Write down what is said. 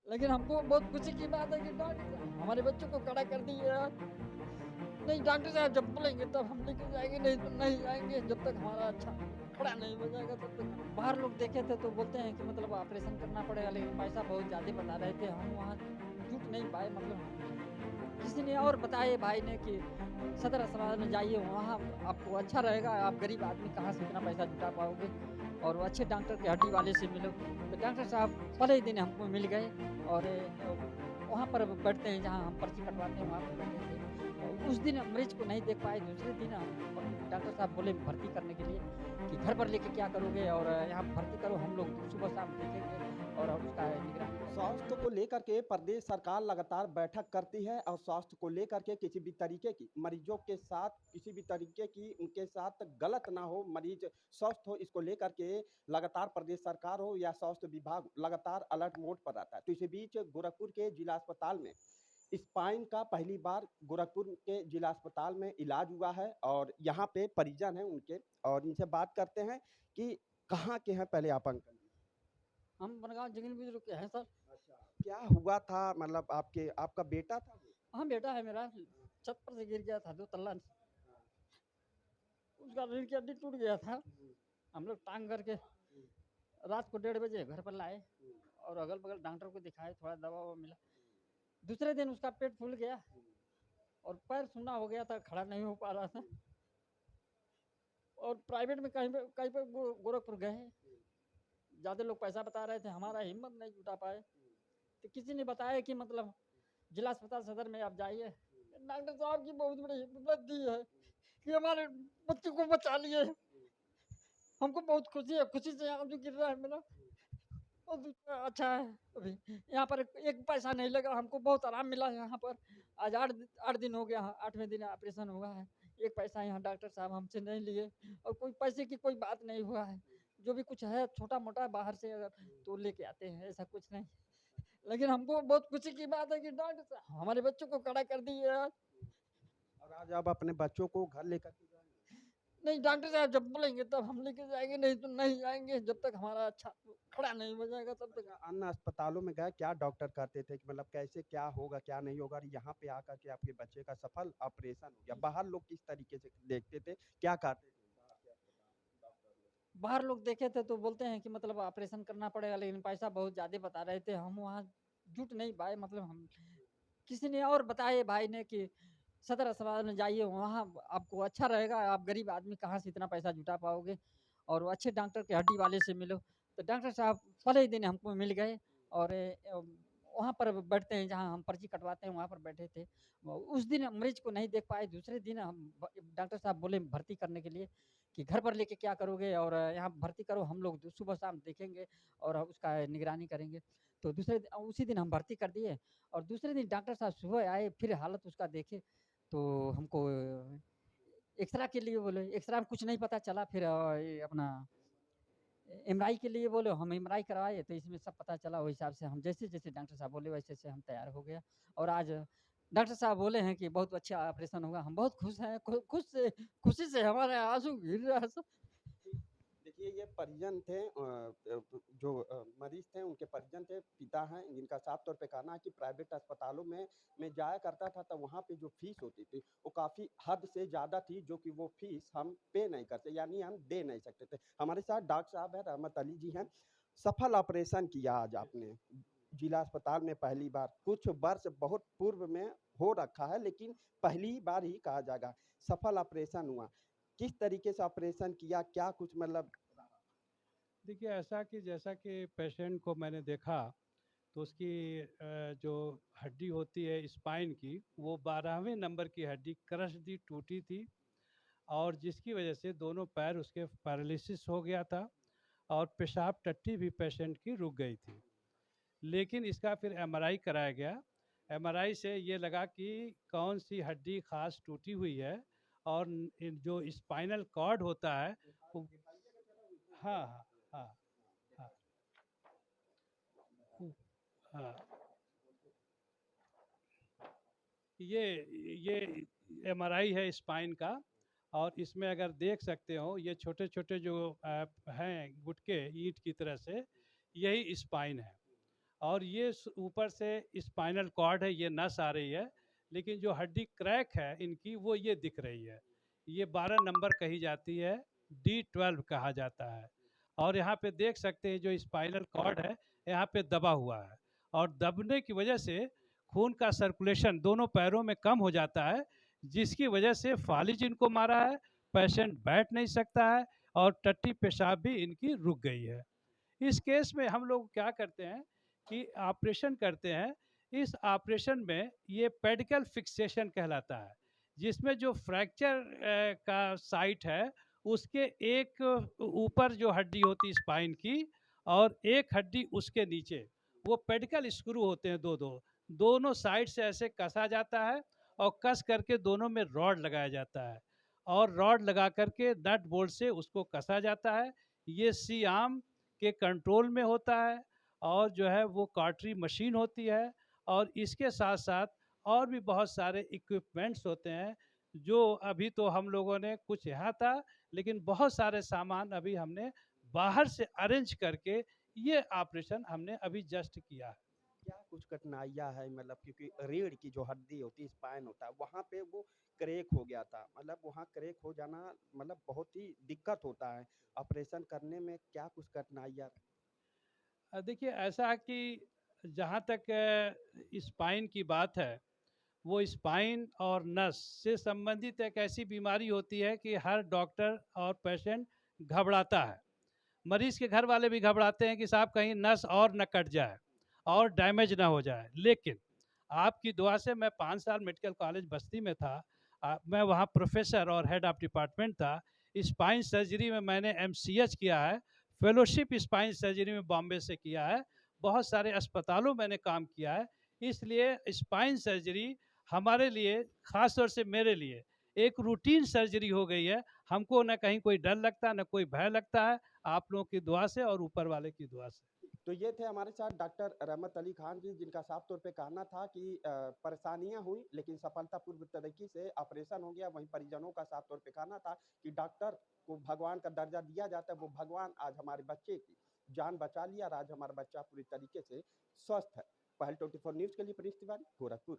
लेकिन हमको बहुत खुशी की बात है कि डॉक्टर हमारे बच्चों को खड़ा कर दिए यार। नहीं डॉक्टर साहब जब बोलेंगे तब हम लेके जाएँगे, नहीं तो नहीं जाएँगे जब तक हमारा अच्छा खड़ा नहीं हो जाएगा तब तक। बाहर लोग देखे थे तो बोलते हैं कि मतलब ऑपरेशन करना पड़ेगा, लेकिन पैसा बहुत ज़्यादा बता रहे थे। हम वहाँ जुट नहीं पाए, मतलब किसी ने और बताया भाई ने कि सदर अस्पताल में जाइए, वहाँ आपको अच्छा रहेगा। आप गरीब आदमी कहाँ से इतना पैसा जुटा पाओगे, और वो अच्छे डॉक्टर के हड्डी वाले से मिलो। तो डॉक्टर साहब पहले ही दिन हमको मिल गए, और वहाँ पर बैठते हैं जहाँ हम पर्ची कटवाते हैं, वहाँ पर बैठे थे। उस दिन मरीज को नहीं देख पाए, दूसरे दिन डॉक्टर साहब बोले भर्ती करने के लिए कि घर पर लेके क्या करोगे, और यहाँ भर्ती करो, हम लोग सुबह शाम देखेंगे और उसका निगरानी करेंगे। स्वास्थ्य को लेकर के प्रदेश सरकार लगातार बैठक करती है और स्वास्थ्य को लेकर के किसी भी तरीके की मरीजों के साथ किसी भी तरीके की उनके साथ गलत ना हो, मरीज स्वस्थ हो, इसको लेकर के लगातार प्रदेश सरकार हो या स्वास्थ्य विभाग लगातार अलर्ट मोड पर रहता है। तो इसी बीच गोरखपुर के जिला अस्पताल में स्पाइन का पहली बार गोरखपुर के जिला अस्पताल में इलाज हुआ है और यहाँ पे परिजन हैं उनके और इनसे बात करते हैं कि कहाँ के हैं पहले आप अंकल जी? हम बनगाँव जंगल बुजुर्ग के हैं सर। अच्छा, क्या हुआ था मतलब आपका बेटा था वो? हाँ, बेटा है मेरा, छत पर से गिर गया था 2 तल्ला से। हाँ, उसका रीढ़ की हड्डी टूट गया था। हुँ, हम लोग टाँग करके हुँ, रात को 1:30 बजे घर पर लाए, हुँ, और अगल-बगल डॉक्टर को दिखाए, थोड़ा दवा-ववा मिला। दूसरे दिन उसका पेट फूल गया, हुँ, और पैर सूना हो गया था, खड़ा नहीं हो पा रहा था। हुँ, और प्राइवेट में कहीं पे गोरखपुर गए, हुँ, ज़्यादा लोग पैसा बता रहे थे, हमारा हिम्मत नहीं जुटा पाए। हुँ, तो किसी ने बताया कि मतलब जिला अस्पताल सदर में आप जाइए। हुँ, डॉक्टर साहब की बहुत बड़ी हिम्मत दी है हुँ, कि हमारे बच्चे को बचा लिए। हुँ, हमको बहुत खुशी है, खुशी से आँसू गिर रहा है मेरा। हुँ, और दूसरा अच्छा है अभी, यहाँ पर एक पैसा नहीं लगा, हमको बहुत आराम मिला यहाँ पर। आज 8 दिन हो गया, 8वें दिन ऑपरेशन हुआ है। एक पैसा यहाँ डॉक्टर साहब हमसे नहीं लिए, और कोई पैसे की कोई बात नहीं हुआ है। जो भी कुछ है छोटा-मोटा बाहर से अगर हुँ, तो लेके आते हैं, ऐसा कुछ नहीं। लेकिन हमको बहुत खुशी की बात है कि डॉक्टर साहब हमारे बच्चों को खड़ा कर दिए यार। हुँ। और आज आप अपने बच्चों को घर लेकर के जाएँगे? नहीं डॉक्टर साहब जब बोलेंगे तब हम लेके जाएँगे, नहीं तो नहीं जाएँगे जब तक हमारा अच्छा खड़ा नहीं हो जाएगा तब तक। अच्छा, अन्य अस्पतालों में गए, क्या डॉक्टर कहते थे कि मतलब कैसे क्या होगा, क्या नहीं होगा और यहाँ पे आकर के आपके बच्चे का सफल ऑपरेशन हो गया। बाहर लोग किस तरीके से देखते थे? क्या कहते थे बाहर के अस्पताल डॉक्टर लोग? बाहर लोग देखे थे तो बोलते हैं कि मतलब ऑपरेशन करना पड़ेगा, लेकिन पैसा बहुत ज़्यादा बता रहे थे। हम वहाँ जुट नहीं पाए, मतलब हम किसी ने और बताया भाई ने कि सदर अस्पताल में जाइए, वहाँ आपको अच्छा रहेगा। आप गरीब आदमी कहाँ से इतना पैसा जुटा पाओगे, और वो अच्छे डॉक्टर के हड्डी वाले से मिलो। तो डॉक्टर साहब पहले ही दिन हमको मिल गए, और वहाँ पर बैठते हैं जहाँ हम पर्ची कटवाते हैं, वहाँ पर बैठे थे। उस दिन मरीज को नहीं देख पाए, दूसरे दिन हम डॉक्टर साहब बोले भर्ती करने के लिए कि घर पर लेके क्या करोगे, और यहाँ भर्ती करो, हम लोग सुबह शाम देखेंगे और उसका निगरानी करेंगे। तो उसी दिन हम भर्ती कर दिए, और दूसरे दिन डॉक्टर साहब सुबह आए, फिर हालत उसका देखे, तो हमको एक्स-रे के लिए बोले। एक्स-रे में कुछ नहीं पता चला, फिर ये अपना एमआरआई के लिए बोले, हम एमआरआई करवाए तो इसमें सब पता चला। वही हिसाब से हम जैसे-जैसे डॉक्टर साहब बोले वैसे-वैसे हम तैयार हो गया, और आज डॉक्टर साहब बोले हैं कि बहुत अच्छा ऑपरेशन होगा। हम बहुत खुश हैं, खुशी से हमारे आँसू गिर रहा है सर। ठीक। देखिए ये परिजन थे जो मरीज़ थे उनके परिजन थे, पिता हैं जिनका साफ तौर पे कहना है कि प्राइवेट अस्पतालों में जाया करता था तो वहाँ पे जो फ़ीस होती थी, वो काफ़ी हद से ज़्यादा थी जो कि वो फ़ीस हम पे नहीं करते यानी हम दे नहीं सकते थे। हमारे साथ डॉक्टर साहब हैं, रहमत अली जी हैं। सफल ऑपरेशन किया आज आपने, जिला अस्पताल में पहली बार, कुछ वर्ष बहुत पूर्व में हो रखा है लेकिन पहली बार ही कहा जाएगा, सफल ऑपरेशन हुआ। किस तरीके से ऑपरेशन किया? क्या कुछ मतलब रहा? देखिए ऐसा कि जैसा कि पेशेंट को मैंने देखा तो उसकी जो हड्डी होती है स्पाइन की वो 12वें नंबर की हड्डी क्रश दी टूटी थी और जिसकी वजह से दोनों पैर उसके पैरालिसिस हो गया था और पेशाब टट्टी भी पेशेंट की रुक गई थी। लेकिन इसका फिर एमआरआई कराया गया। एमआरआई से ये लगा कि कौन सी हड्डी खास टूटी हुई है और जो स्पाइनल कॉर्ड होता है वो हाँ हाँ हाँ हाँ हाँ ये ये एमआरआई है स्पाइन का और इसमें अगर देख सकते हो ये छोटे छोटे जो हैं गुटके ईंट की तरह से यही स्पाइन है और ये ऊपर से स्पाइनल कॉर्ड है, ये नस आ रही है, लेकिन जो हड्डी क्रैक है इनकी वो ये दिख रही है। ये 12 नंबर कही जाती है, D12 कहा जाता है। और यहाँ पे देख सकते हैं जो स्पाइनल कॉर्ड है यहाँ पे दबा हुआ है, और दबने की वजह से खून का सर्कुलेशन दोनों पैरों में कम हो जाता है, जिसकी वजह से फालिज इनको मारा है, पेशेंट बैठ नहीं सकता है, और टट्टी पेशाब भी इनकी रुक गई है। इस केस में हम लोग क्या करते हैं कि ऑपरेशन करते हैं। इस ऑपरेशन में ये पेडिकल फिक्सेशन कहलाता है, जिसमें जो फ्रैक्चर का साइट है उसके एक ऊपर जो हड्डी होती है स्पाइन की, और एक हड्डी उसके नीचे, वो पेडिकल स्क्रू होते हैं दो दो, दोनों साइड से ऐसे कसा जाता है, और कस करके दोनों में रॉड लगाया जाता है, और रॉड लगा करके नट बोल्ट से उसको कसा जाता है। ये सी आर्म के कंट्रोल में होता है, और जो है वो कार्टरी मशीन होती है, और इसके साथ साथ और भी बहुत सारे इक्विपमेंट्स होते हैं, जो अभी तो हम लोगों ने कुछ यहाँ था, लेकिन बहुत सारे सामान अभी हमने बाहर से अरेंज करके ये ऑपरेशन हमने अभी जस्ट किया है। क्या कुछ कठिनाइयाँ है, मतलब क्योंकि रीढ़ की जो हड्डी होती है, स्पाइन होता है, वहाँ पे वो क्रैक हो गया था, मतलब वहाँ क्रैक हो जाना मतलब बहुत ही दिक्कत होता है ऑपरेशन करने में, क्या कुछ कठिनाइयाँ? देखिए ऐसा है कि जहाँ तक स्पाइन की बात है, वो स्पाइन और नस से संबंधित एक ऐसी बीमारी होती है कि हर डॉक्टर और पेशेंट घबराता है। मरीज के घर वाले भी घबराते हैं कि साहब कहीं नस और न कट जाए और डैमेज ना हो जाए। लेकिन आपकी दुआ से मैं 5 साल मेडिकल कॉलेज बस्ती में था, मैं वहाँ प्रोफेसर और हेड ऑफ डिपार्टमेंट था। स्पाइन सर्जरी में मैंने MCH किया है, फेलोशिप स्पाइन सर्जरी में बॉम्बे से किया है, बहुत सारे अस्पतालों मैंने काम किया है। इसलिए स्पाइन सर्जरी हमारे लिए, ख़ास तौर से मेरे लिए, एक रूटीन सर्जरी हो गई है। हमको न कहीं कोई डर लगता है, न कोई भय लगता है, आप लोगों की दुआ से और ऊपर वाले की दुआ से। तो ये थे हमारे साथ डॉक्टर रहमत अली खान जी, जिनका साफ तौर पे कहना था कि परेशानियां हुई लेकिन सफलतापूर्वक तरीके से ऑपरेशन हो गया। वहीं परिजनों का साफ तौर पे कहना था कि डॉक्टर को भगवान का दर्जा दिया जाता है, वो भगवान आज हमारे बच्चे की जान बचा लिया और आज हमारा बच्चा पूरी तरीके से स्वस्थ है। पहल 24 न्यूज़ के लिए प्रिंस तिवारी, गोरखपुर।